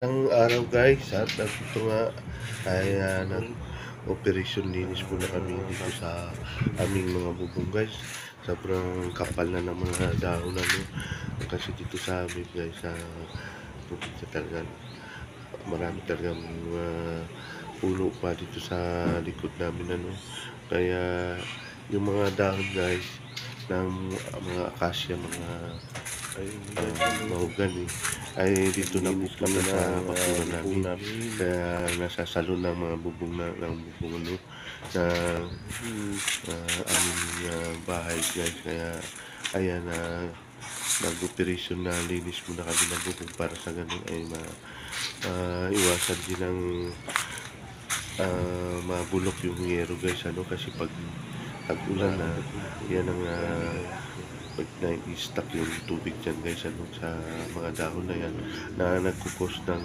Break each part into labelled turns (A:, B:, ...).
A: Ang araw guys, at ito nga ay nag-operation linis muna kami dito sa aming mga bubong guys. Sobrang kapal na ng mga dahon kasi dito sa amin guys, dito talaga marami talagang puno pa dito sa likod namin kaya yung mga dahon guys ng mga akasya, mga mahogany ay dito na po kami sa bakuran namin, kaya nasasalo ng mga bubong ng bubong sa aming bahay guys. Kaya ayan, nag-operasyon na linis muna kami ng bubong para sa ganun ay iwasan din ng mabulok yung yero guys, kasi pag tag-ulan na yan ang pag na-stuck yung tubig dyan guys, sa mga dahon na yan na nagkukos ng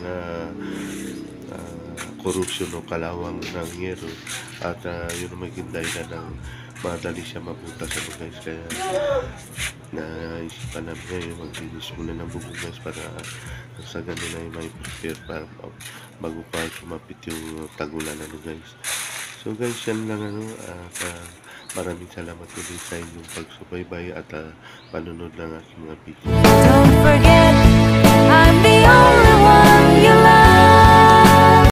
A: corrosion o kalawang ng yero, at yun ang maging dahilan ng madali siya mabutas guys. Kaya naisipan namin ngayon maglinis muna ng bubong guys para sa ganun ay may prepare para bago pa kumapit yung tagulan guys. So guys, yan lang maraming salamat ulit sa inyong pagsubaybay at panunod ng aking mga video.
B: Don't forget, I'm the only one you love.